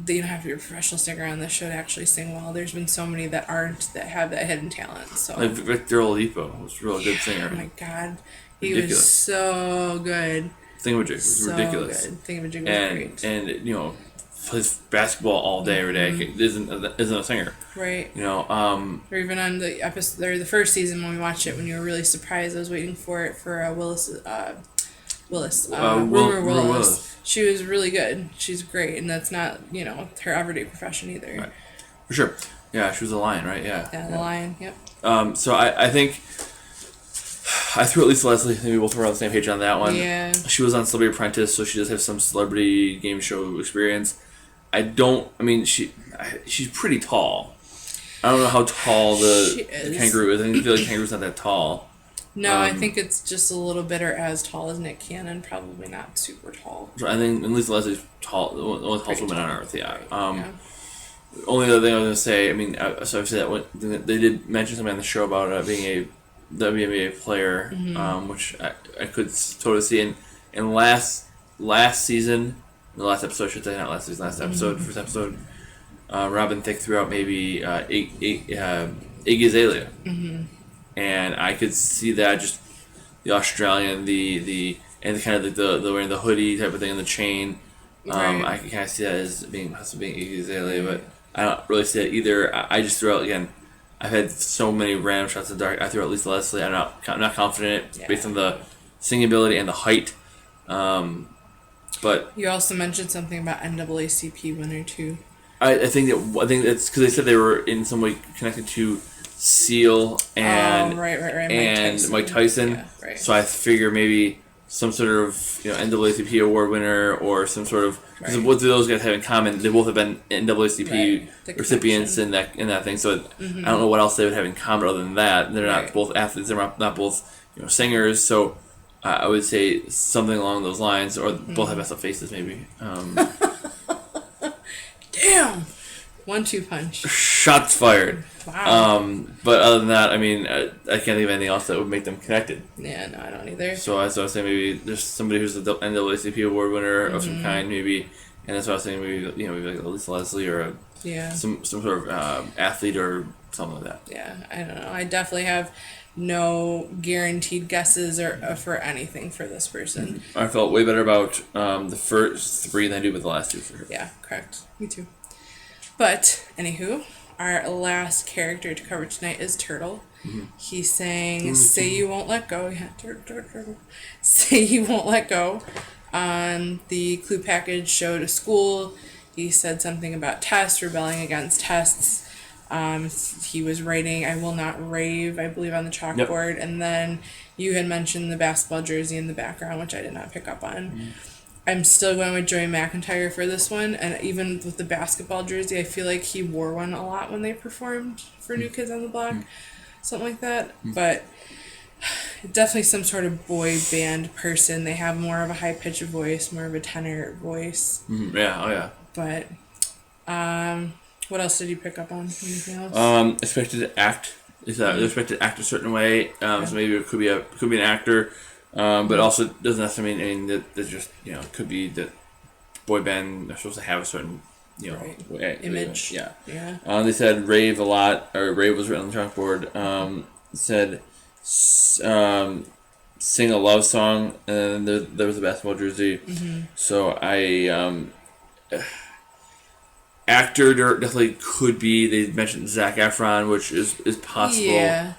you don't have to be a professional singer on this show to actually sing well. There's been so many that aren't, that have that hidden talent. So like Victor Oladipo was a real good singer. Oh my god, he was so good. Thingamajig was ridiculous. Good. Thingamajig was great. And plays basketball all day every day. Isn't a singer. Right. Or even on the episode or the first season when we watched it, when you were really surprised, I was waiting for it for Willis. Rumor Willis. She was really good. She's great, and that's not her everyday profession either. Right. For sure. Yeah, she was a lion, right? Yeah. Yeah, the lion. Yep. So I think I threw at least Leslie. I think we both were on the same page on that one. Yeah. She was on Celebrity Apprentice, so she does have some celebrity game show experience. She's pretty tall. I don't know how tall the kangaroo is. I feel like kangaroo's not that tall. No, I think it's just a little bit or as tall as Nick Cannon, probably not super tall. I think at least Leslie's tall, the only tallest woman on earth, yeah. Only other thing I was going to say, so I've said that they did mention something on the show about being a WNBA player, which I could totally see. And last season, the last episode, I should say, not last season, last episode, first episode, Robin Thicke threw out maybe Iggy Azalea. And I could see that, just the Australian, the kind of the wearing the hoodie type of thing and the chain. Right. I can kind of see that as being Iggy Azalea, but I don't really see it either. I just threw out, again, I've had so many random shots in the dark. I threw out Lisa Leslie. I'm not confident based on the singing ability and the height. But you also mentioned something about NAACP winner too. I think that's because they said they were in some way connected to Seal and Mike Tyson. Yeah, right. So I figure maybe some sort of NAACP award winner or some sort of, because what do those guys have in common? They both have been NAACP recipients in that thing. So I don't know what else they would have in common other than that. They're not both athletes. They're not both singers. So I would say something along those lines, or both have messed up faces maybe. Damn. 1-2 punch. Shots fired. Wow. But other than that, I can't think of anything else that would make them connected. Yeah, no, I don't either. So I was saying maybe there's somebody who's the NAACP award winner of some kind, maybe, and that's why I was saying maybe like Lisa Leslie or some sort of athlete or something like that. Yeah, I don't know. I definitely have no guaranteed guesses or for anything for this person. I felt way better about the first three than I do with the last two for sure. Yeah, correct. Me too. But, anywho, our last character to cover tonight is Turtle. He sang Say You Won't Let Go. Yeah, Turtle. Say You Won't Let Go. On the clue package showed a school. He said something about tests, rebelling against tests. He was writing I Will Not Rave, I believe, on the chalkboard. Yep. And then you had mentioned the basketball jersey in the background, which I did not pick up on. I'm still going with Joey McIntyre for this one, and even with the basketball jersey, I feel like he wore one a lot when they performed for New Kids on the Block, something like that. But definitely some sort of boy band person. They have more of a high-pitched voice, more of a tenor voice. Yeah, oh yeah. But what else did you pick up on? Anything else? Expected to act. They're expected to act a certain way. So maybe it could be an actor. But also doesn't necessarily mean that just could be that boy band are supposed to have a certain image. Yeah. They said rave a lot, or rave was written on the chalkboard. Said sing a love song, and then there was a basketball jersey. So actor definitely could be. They mentioned Zac Efron, which is possible. Yeah.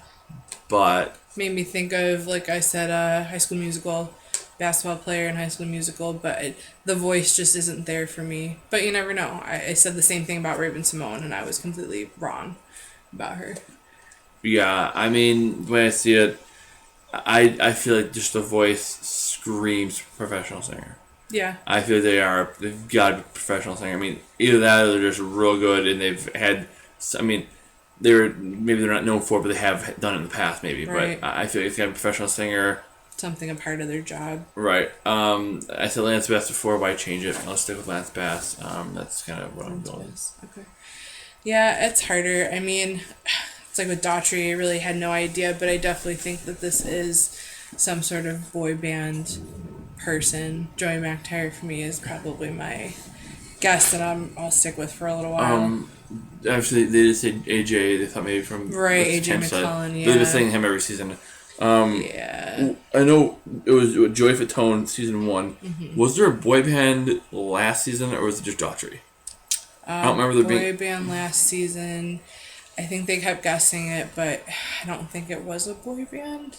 But made me think of, like I said, High School Musical, basketball player in High School Musical, but the voice just isn't there for me. But you never know. I said the same thing about Raven Simone, and I was completely wrong about her. Yeah, I mean, when I see it, I feel like just the voice screams professional singer. Yeah. I feel they've got to be professional singer. I mean, either that or they're just real good and they've had, I mean, maybe they're not known for it, but they have done it in the past maybe. Right. But I feel like it's got to be a professional singer. Something a part of their job. Right. I said Lance Bass before, why change it? I'll stick with Lance Bass. That's kind of what I'm going with. Okay. Yeah, it's harder. I mean, it's like with Daughtry, I really had no idea, but I definitely think that this is some sort of boy band person. Joey McIntyre for me is probably my guess that I'll stick with for a little while. Actually, they did say AJ. They thought maybe from right, AJ McCullen. Yeah, they've been saying him every season. Yeah, I know it was Joey Fatone season 1. Mm-hmm. Was there a boy band last season, or was it just Daughtry? I don't remember there being boy band last season. I think they kept guessing it, but I don't think it was a boy band.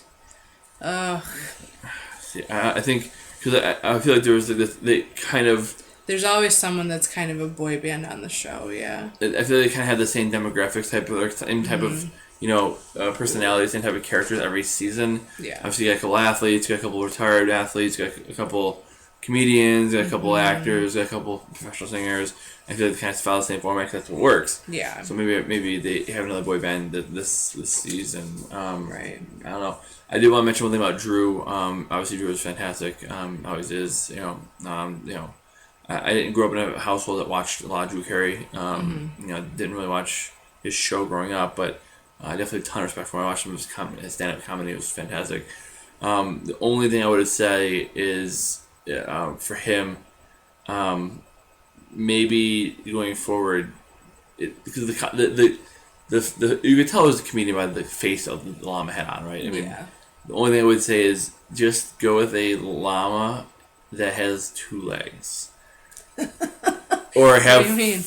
See, I think because I feel like there was this, they kind of. There's always someone that's kind of a boy band on the show, yeah. I feel like they kind of had the same demographics type of, or same type of, personality, same type of characters every season. Yeah. Obviously, you got a couple athletes, you got a couple retired athletes, you got a couple comedians, you got a couple actors, you got a couple professional singers. I feel like they kind of follow the same format because that's what works. Yeah. So maybe they have another boy band this season. Right. I don't know. I did want to mention one thing about Drew. Obviously, Drew is fantastic. Always is. I didn't grow up in a household that watched a lot of Drew Carey. Didn't really watch his show growing up, but I definitely have a ton of respect for him. I watched him his stand-up comedy. It was fantastic. The only thing I would say is for him, maybe going forward, because the you could tell it was a comedian by the face of the llama had on, right? I mean, the only thing I would say is just go with a llama that has 2 legs. Or have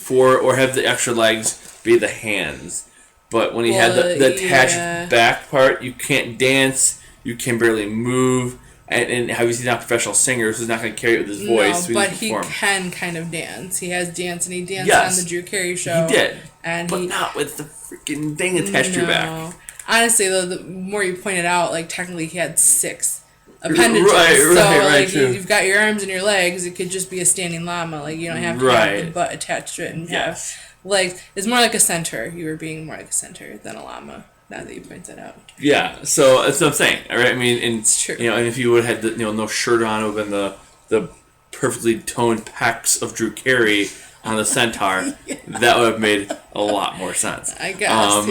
or have the extra legs be the hands. But when he had the attached back part, you can't dance, you can barely move, and obviously he's not a professional singer, so he's not going to carry it with his voice. No, so but he can kind of dance. He has dance, and he danced on the Drew Carey show. He did, but not with the freaking thing attached to your back. Honestly, though, the more you point it out, like technically he had 6 appendages. Right, you've got your arms and your legs. It could just be a standing llama. Like you don't have to have the butt attached to it and have legs. It's more like a centaur. You were being more like a centaur than a llama. Now that you point that out. Yeah, so that's what I'm saying. Right? I mean, and it's true. And if you would have had no shirt on, it would have been the perfectly toned pecs of Drew Carey on the centaur. That would have made a lot more sense. I guess.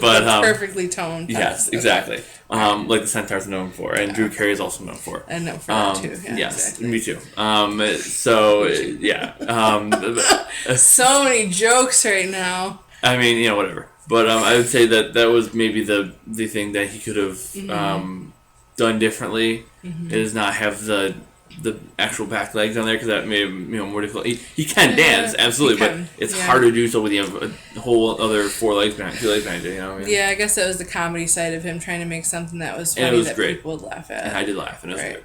But perfectly toned. Yes, exactly. Like the centaur's known for, and Drew Carey is also known for. And known for that too. Yeah, yes, exactly. me too. So many jokes right now. I mean, whatever. But I would say that was maybe the thing that he could have done differently. Is not have the actual back legs on there, because that made him more difficult. He can dance, absolutely, but it's hard to do so when you have a whole other 2 legs behind you. Yeah, I guess that was the comedy side of him trying to make something that was funny that great. People would laugh at. And I did laugh, and it was great.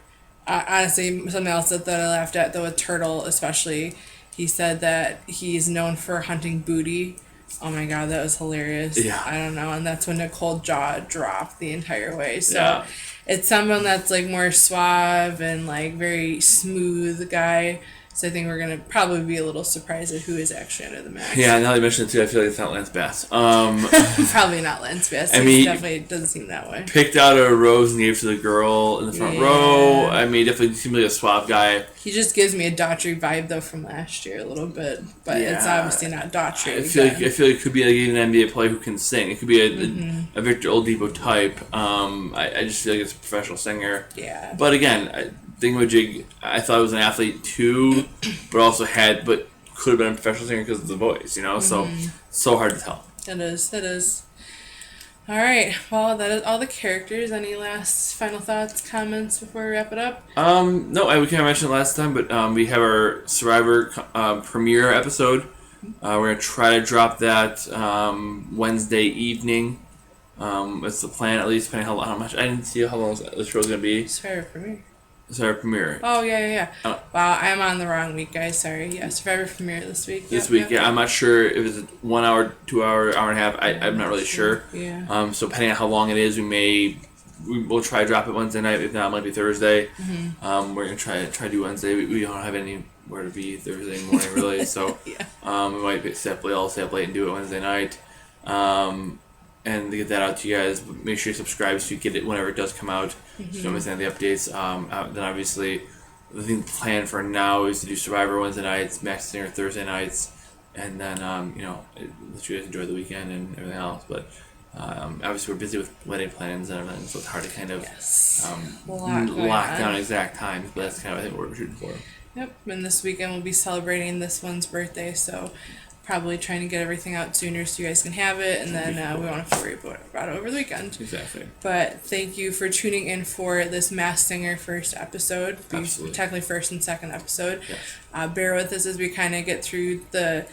Honestly, something else that I laughed at, though, with Turtle especially, he said that he's known for hunting booty. Oh my god, that was hilarious. Yeah. I don't know, and that's when Nicole jaw dropped the entire way. So it's someone that's like more suave and like very smooth guy. So I think we're gonna probably be a little surprised at who is actually under the mask. Yeah, now that you mention it too, I feel like it's not Lance Bass. Probably not Lance Bass. He definitely doesn't seem that way. Picked out a rose and gave it to the girl in the front row. I mean, definitely seemed like a suave guy. He just gives me a Daughtry vibe though from last year a little bit, but it's obviously not Daughtry. I feel like it could be like an NBA player who can sing. It could be a Victor Oladipo type. I just feel like it's a professional singer. Yeah. But again, Thingamajig, I thought it was an athlete too, but could have been a professional singer because of the voice, so hard to tell. It is. All right, well, that is all the characters. Any last final thoughts, comments before we wrap it up? No, we kind of mentioned it last time, but we have our Survivor premiere episode. We're going to try to drop that Wednesday evening. It's the plan, at least, depending on how much. I didn't see how long the show's going to be. Survivor premiere. Survivor premiere. Oh, yeah. Uh, Wow, I'm on the wrong week, guys. Sorry. Yeah, Survivor premiere this week. This week, yeah. I'm not sure if it's 1 hour, 2 hour, hour and a half. I'm not really sure. Yeah. So depending on how long it is, we'll try to drop it Wednesday night. If not, it might be Thursday. Mm-hmm. We're gonna try to do Wednesday. We don't have anywhere to be Thursday morning really, so Yeah. we might all stay up late and do it Wednesday night. And to get that out to you guys, make sure you subscribe so you get it whenever it does come out. So you don't miss any of the updates. Then obviously, the thing plan for now is to do Survivor Wednesday nights, Max Singer Thursday nights, and then let you guys enjoy the weekend and everything else. But obviously, we're busy with wedding plans and everything, so it's hard to kind of lock down exact times. But that's kind of I think what we're shooting for. Yep. And this weekend we'll be celebrating this one's birthday, so probably trying to get everything out sooner so you guys can have it, and then we won't have to worry about it over the weekend. Exactly. But thank you for tuning in for this Masked Singer first episode. Absolutely. Technically first and second episode. Yes. Bear with us as we kind of get through the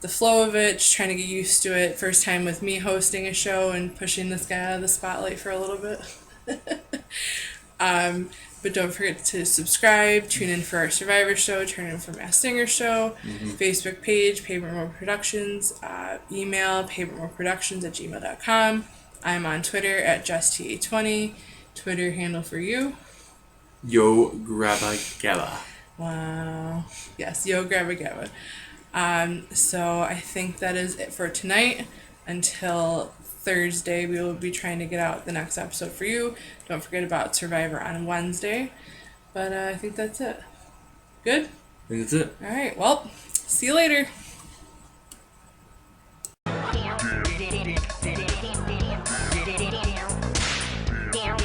flow of it, just trying to get used to it. First time with me hosting a show and pushing this guy out of the spotlight for a little bit. But don't forget to subscribe, tune in for our Survivor show, tune in for Masked Singer show, Facebook page, Pavement Productions, email, pavementproductions@gmail.com. I'm on Twitter at JustTA20, Twitter handle for you. Yo Grabba Gabba. Wow. Yes, Yo Grabba Gabba. So I think that is it for tonight. Until Thursday, we will be trying to get out the next episode for you. Don't forget about Survivor on Wednesday. But I think that's it. Good? I think that's it. All right. Well, see you later. Down.